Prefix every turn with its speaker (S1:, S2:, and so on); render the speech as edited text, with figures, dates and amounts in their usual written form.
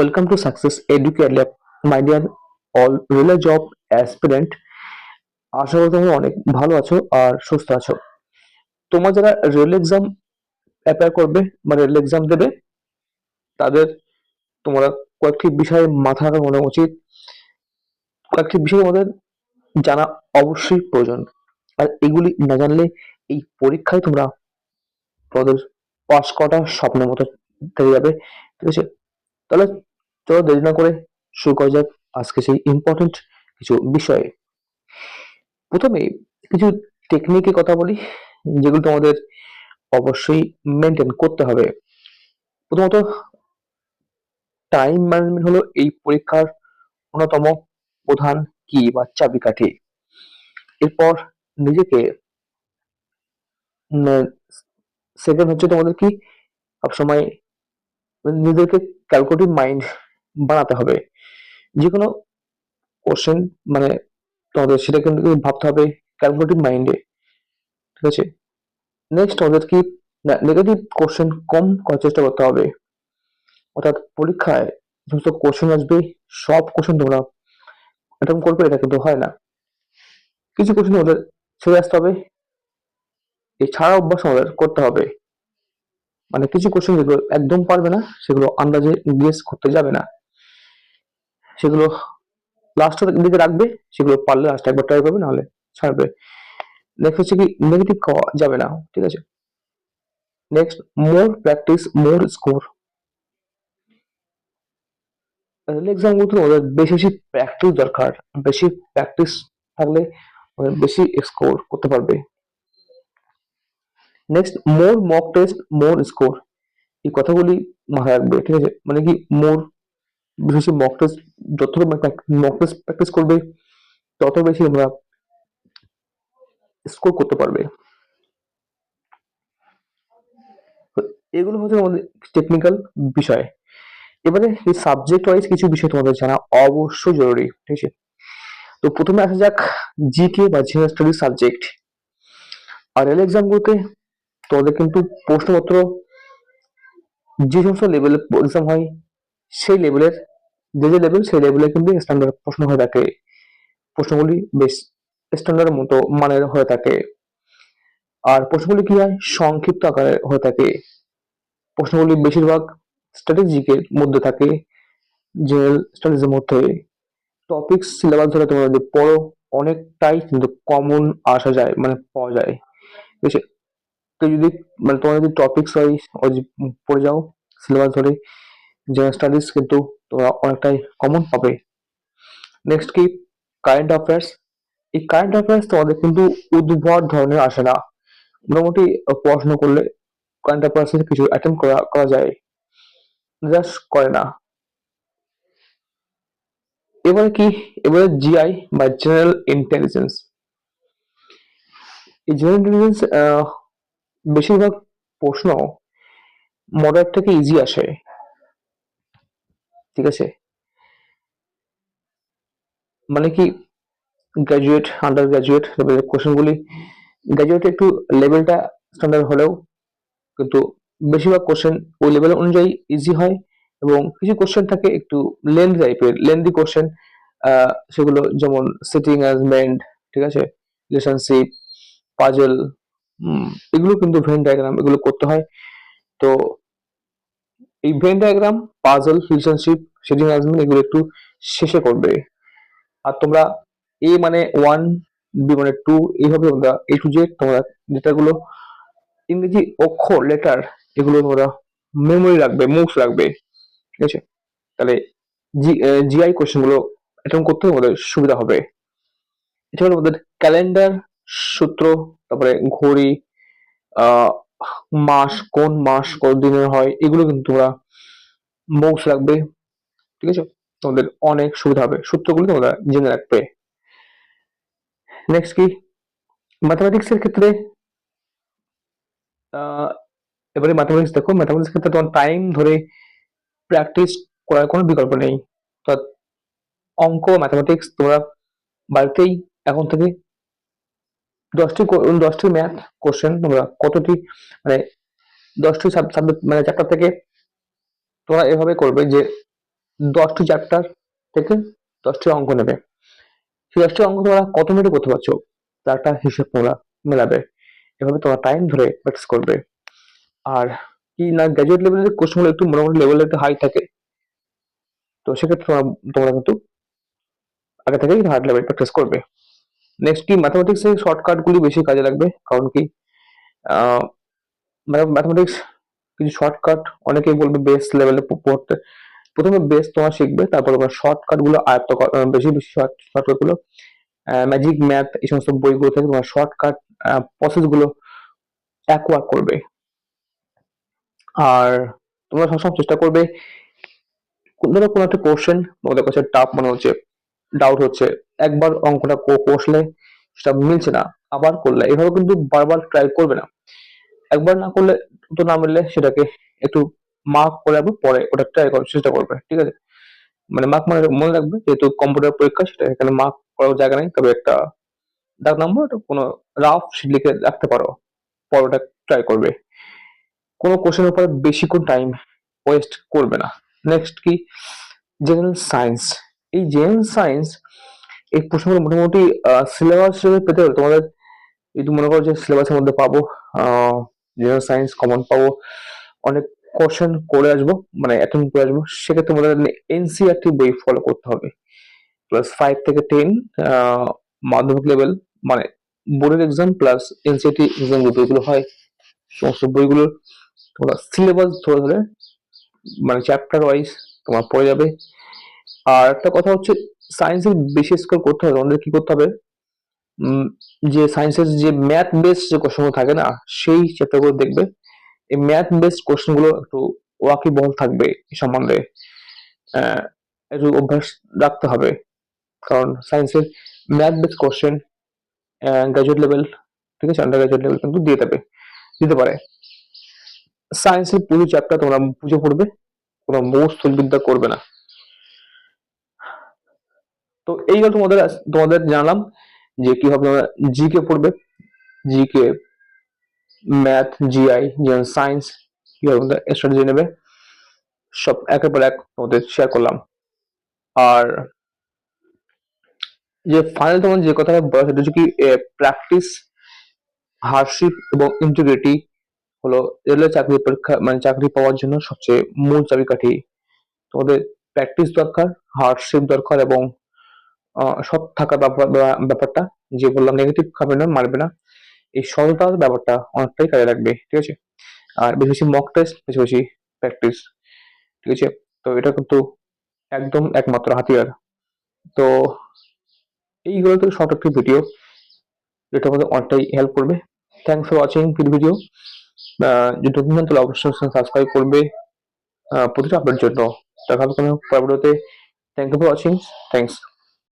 S1: Welcome to Success Educate Lab, my dear all রেলের job aspirant. আশা করি তোমরা অনেক ভালো আছো আর সুস্থ আছো। তোমরা যারা রেল এক্সাম অ্যাপ্লাই করবে বা রেল এক্সাম দেবে, তাদের তোমরা কয়েকটি বিষয়ে মাথা রাখা উচিত। কয়েকটি বিষয় আমাদের জানা অবশ্যই প্রয়োজন, আর এগুলি না জানলে এই পরীক্ষায় তোমরা তোমাদের পাস করাটা স্বপ্নের মতো থেকে যাবে। ঠিক আছে, তাহলে চলো দেরি না করে শুরু করা যাক আজকে সেই ইম্পর্টেন্ট কিছু বিষয়ে। প্রথমে কিছু টেকনিকের কথা বলি, যেগুলো তোমাদের অবশ্যই মেনটেন করতে হবে। প্রথমত, টাইম ম্যানেজমেন্ট হলো এই পরীক্ষার অন্যতম প্রধান কি বা চাবিকাঠি। এরপর নিজেকে সেকেন্ড হচ্ছে তোমাদের কি সবসময় নিজেকে ক্যালকুলেটিভ মাইন্ড বানাতে হবে। যে কোনো কোশ্চেন মানে তোমাদের সেটা কিন্তু ভাবতে হবে ক্যালকুলেটিভ মাইন্ডে। ঠিক আছে, নেক্সট আমাদের কি নেগেটিভ কোশ্চেন কম করার চেষ্টা করতে হবে। অর্থাৎ পরীক্ষায় সমস্ত কোশ্চেন আসবে, সব কোশ্চেন তোমরা অ্যাটেম্প করবে এটা কিন্তু হয় না। কিছু কোশ্চেন ওদের ছেড়ে আসতে হবে, এই ছাড়া অভ্যাস আমাদের করতে হবে। মানে কিছু কোশ্চেন যেগুলো একদম পারবে না সেগুলো আন্দাজে গেস করতে যাবে না, সেগুলো লাস্টের দিকে রাখবে। সেগুলো পারলে লাস্ট একবার ট্রাই করবে, নাহলে ছাড়বে। নেক্সট হচ্ছে কি নেগেটিভ খাওয়া যাবে না। ঠিক আছে, নেক্সট মোর practice more score. Rail exam গুলোতে ওদের বেশি বেশি প্র্যাকটিস দরকার। বেশি প্র্যাকটিস থাকলে ওদের বেশি স্কোর করতে পারবে। নেক্সট মোর মক টেস্ট মোর স্কোর, এই কথাগুলি মাথায় রাখবে। ঠিক আছে, মানে কি মোর বেশি মক টেস্ট, যত মক টেস্ট প্র্যাকটিস করবে তত বেশি আমরা স্কোর করতে পারবে। তো এগুলো হচ্ছে আমাদের টেকনিক্যাল বিষয়। এবারে এই সাবজেক্ট ওয়াইজ কিছু বিষয় তোমাদের জানা অবশ্যই জরুরি। ঠিক আছে, তো প্রথমে আসা যাক জিকে বা জেনারেল স্টাডিজ সাবজেক্ট। আর রেল এক্সাম গুলোতে তোমাদের কিন্তু প্রশ্নপত্র যে সমস্ত লেভেলের এক্সাম হয় সেই লেভেলের, যে লেভেল সেই লেভেলে কিন্তু স্ট্যান্ডার্ড প্রশ্ন হয়ে থাকে। প্রশ্নগুলি বেশ স্ট্যান্ডার্ড মতো মানের হয়ে থাকে। আর প্রশ্নগুলি কি হয়, সংক্ষিপ্ত আকারে হয়ে থাকে। প্রশ্নগুলি বেশিরভাগ স্ট্র্যাটেজিকের মধ্যে থাকে, জেনারেল স্টাডিজ এর মধ্যে। টপিক সিলেবাস ধরে তোমরা যদি পড়ো, অনেকটাই কিন্তু কমন আসা যায়, মানে পাওয়া যায়। ঠিক আছে, তো যদি মানে তোমরা যদি টপিকস ওয়াইজ পড়ে যাও সিলেবাস ধরে, জেনারেল স্টাডিজ কিন্তু তোমরা অনেকটাই কমন পাবে। নেক্সট কি কারেন্ট অ্যাফেয়ার্স। এই কারেন্ট অ্যাফেয়ার্স তোমাদের কিন্তু উদ্ভট ধরনের আসে না। মোটামুটি পড়াশোনা করলে কারেন্ট অ্যাফেয়ার্স কিছু অ্যাটেম্প করা করা যায়, জাস্ট করে না। এবারে কি, এবারে জিআই বা জেনারেল ইন্টেলিজেন্স। এই জেনারেল ইন্টেলিজেন্স বেশিরভাগ প্রশ্ন মডারেট থেকে ইজি আসে। ঠিক আছে, মানে কি গ্রাজুয়েট আন্ডার গ্রাজুয়েট লেভেলের কোশ্চেনগুলি, গ্রাজুয়েটে একটু লেভেলটা স্ট্যান্ডার্ড হলেও কিন্তু বেশিরভাগ কোশ্চেন ওই লেভেল অনুযায়ী ইজি হয়। এবং কিছু কোশ্চেন থাকে একটু লেন্থ টাইপের, লেন্দি কোশ্চেন, সেগুলো যেমন সিটিং অ্যারেঞ্জমেন্ট, ঠিক আছে, রিলেশনশিপ, পাজল, এগুলো কিন্তু ভেন ডায়াগ্রাম এগুলো করতে হয়। তো এই Venn diagram, puzzle, relationship, seating arrangement এগুলো একটু শেষে করবে। আর তোমরা এ মানে ওয়ান, বি মানে টু, এইভাবে তোমরা এ টু জেড তোমরা লেটারগুলো, ইংরেজি অক্ষর লেটার, এগুলো তোমরা মেমোরি রাখবে, মুখস রাখবে। ঠিক আছে, তাহলে জিআই কোশ্চেন গুলো অ্যাটেম্প করতে আমাদের সুবিধা হবে। এছাড়া আমাদের ক্যালেন্ডার, সূত্র, তারপরে ঘড়ি, আহ মাস, কোন মাস কত দিনের হয়, এগুলো কিন্তু তোমরা মুখস রাখবে। ঠিক আছে, তোমাদের অনেক সুবিধা হবে, সূত্রগুলো তোমরা জেনে রাখবে। নেক্সট কি ম্যাথমেটিক্স এর ক্ষেত্রে, আহ এবারে ম্যাথমেটিক্স দেখো, ম্যাথমেটিক্স ক্ষেত্রে তোমার টাইম ধরে প্র্যাকটিস করার কোনো বিকল্প নেই। অর্থাৎ অঙ্ক, ম্যাথমেটিক্স তোমরা বাড়িতেই এখন থেকে 10টি ম্যাথ কোশ্চেন তোমরা কতটি মানে 10টি সাবজেক্ট মানে চ্যাপ্টার থেকে তোমরা এভাবে করবে যে 10টি চ্যাপ্টার থেকে 10টি অঙ্ক নেবে। সেই 10টি অঙ্ক তোমরা কত মিনিটে করতে পারছো তার একটা হিসেব তোমরা মেলাবে। এভাবে তোমরা টাইম ধরে প্র্যাকটিস করবে। আর কি না, গ্র্যাজুয়েট লেভেলের কোশ্চেন গুলো একটু মোটামুটি লেভেলের একটু হাই থাকে, তো সেক্ষেত্রে তোমরা কিন্তু আগে থেকেই হার্ড লেভেল প্র্যাকটিস করবে। নেক্সট কি, ম্যাথমেটিক্স এর শর্টকাট গুলি বেশি কাজে লাগবে। কারণ কি, ম্যাথমেটিক্স কিছু শর্টকাট অনেকেই বলবে বেস লেভেলে পড়তে। প্রথমে বেস তোমার শিখবে, তারপর তোমার শর্টকাট গুলো আয়ত্ত বেশি বেশি শর্টকাট গুলো, ম্যাজিক ম্যাথ এই সমস্ত বইগুলো থেকে তোমার শর্টকাট প্রসেস গুলো অ্যাকোয়ার করবে। আর তোমরা সবসময় চেষ্টা করবে, ধরো কোনো একটা কোশ্চেন তোমাদের কাছে টাফ মনে হচ্ছে, ডাউট হচ্ছে, একবার অঙ্কটা কষলে সেটা মিলছে না, আবার করলে, এভাবে কিন্তু বারবার ট্রাই করবে না। একবার না করলে, তো না মিললে সেটাকে একটু মার্ক করে রাখবে, পরে ওটা ট্রাই করার চেষ্টা করবে, ঠিক আছে? মানে মার্ক মানে মনে রাখবে, যেহেতু কম্পিউটার পরীক্ষা, সেটা এখানে মার্ক করার জায়গা নেই, তবে একটা দাগ নাম্বার কোনো রাফ লিখে রাখতে পারো, পরে ওটা ট্রাই করবে। কোনো কোশ্চেনের উপর বেশিক্ষণ টাইম ওয়েস্ট করবে না। নেক্সট কি, জেনারেল সায়েন্স। এই জেনারেল সায়েন্স এই প্রশ্নগুলো মোটামুটি সিলেবাস হিসেবে পেতে হলে তোমাদের, যদি মনে করো যে সিলেবাসের মধ্যে পাবো জেনারেল সায়েন্স কমন পাবো, অনেক কোশ্চেন করে আসবো, মানে অ্যাটেন্ড করে আসবো, সেক্ষেত্রে তোমাদের এনসিইআরটি বই ফলো করতে হবে। ক্লাস 5 থেকে 10 মাধ্যমিক লেভেল, মানে বোর্ডের এক্সাম প্লাস এনসিইআরটি এক্সাম যেগুলো হয়, সমস্ত বইগুলোর তোমরা সিলেবাস ধরে ধরে, মানে চ্যাপ্টার ওয়াইজ তোমার পড়ে যাবে। আর একটা কথা হচ্ছে, সায়েন্সের বেশি স্কোর করতে হবে আমাদের, কি করতে হবে, উম, যে সায়েন্সের যে ম্যাথ বেসড যে কোশ্চেন থাকে না, সেই চ্যাপ্টার গুলো দেখবে। এই ম্যাথ বেসড কোশ্চেন গুলো একটু ওয়াকিবহল থাকবে এই সম্বন্ধে, আহ, একটু অভ্যাস রাখতে হবে। কারণ সায়েন্সের math based question graduate level, ঠিক আছে, আন্ডার গ্রাজুয়েট লেভেল কিন্তু দিতে পারে। সায়েন্সের পুরো চ্যাপ্টার তোমরা বুঝে পড়বে, কোনো মুখস্থ বিদ্যা করবে না। তো এইগুলো তোমাদের জানালাম যে কিভাবে তোমরা জিকে পড়বে, GK, math, GI, general science কিভাবে তোমরা স্ট্র্যাটেজি নেবে, সব একের পর এক তোমাদের শেয়ার করলাম। আর যে ফাইনাল তোমার যে কথাটা বলা, সেটা হচ্ছে কি, প্র্যাকটিস, হার্ডশিপ এবং ইন্টিগ্রিটি হলো রেলের চাকরি পরীক্ষা, মানে চাকরি পাওয়ার জন্য সবচেয়ে মূল চাবিকাঠি। তোমাদের প্র্যাকটিস দরকার, হার্ডশিপ দরকার, এবং সৎ থাকার ব্যাপারটা, যে বললাম নেগেটিভ খাবে না, মারবে না, এই সততার ব্যাপারটা অনেকটাই কাজে লাগবে, ঠিক আছে? আর বেশি বেশি মক টেস্ট, বেশি বেশি প্র্যাকটিস, ঠিক আছে? তো এটা কিন্তু একদম একমাত্র হাতিয়ার। তো এইগুলো তো শর্ট একটি ভিডিও, যেটা আমাদের অনেকটাই হেল্প করবে। Thanks for watching video. যদি নতুন হন তাহলে অবশ্যই সাবস্ক্রাইব করবে প্রতিটা আপডেট জন্য। দেখা হবে কোনো পরবর্তীতে। Thank you for watching. Thanks.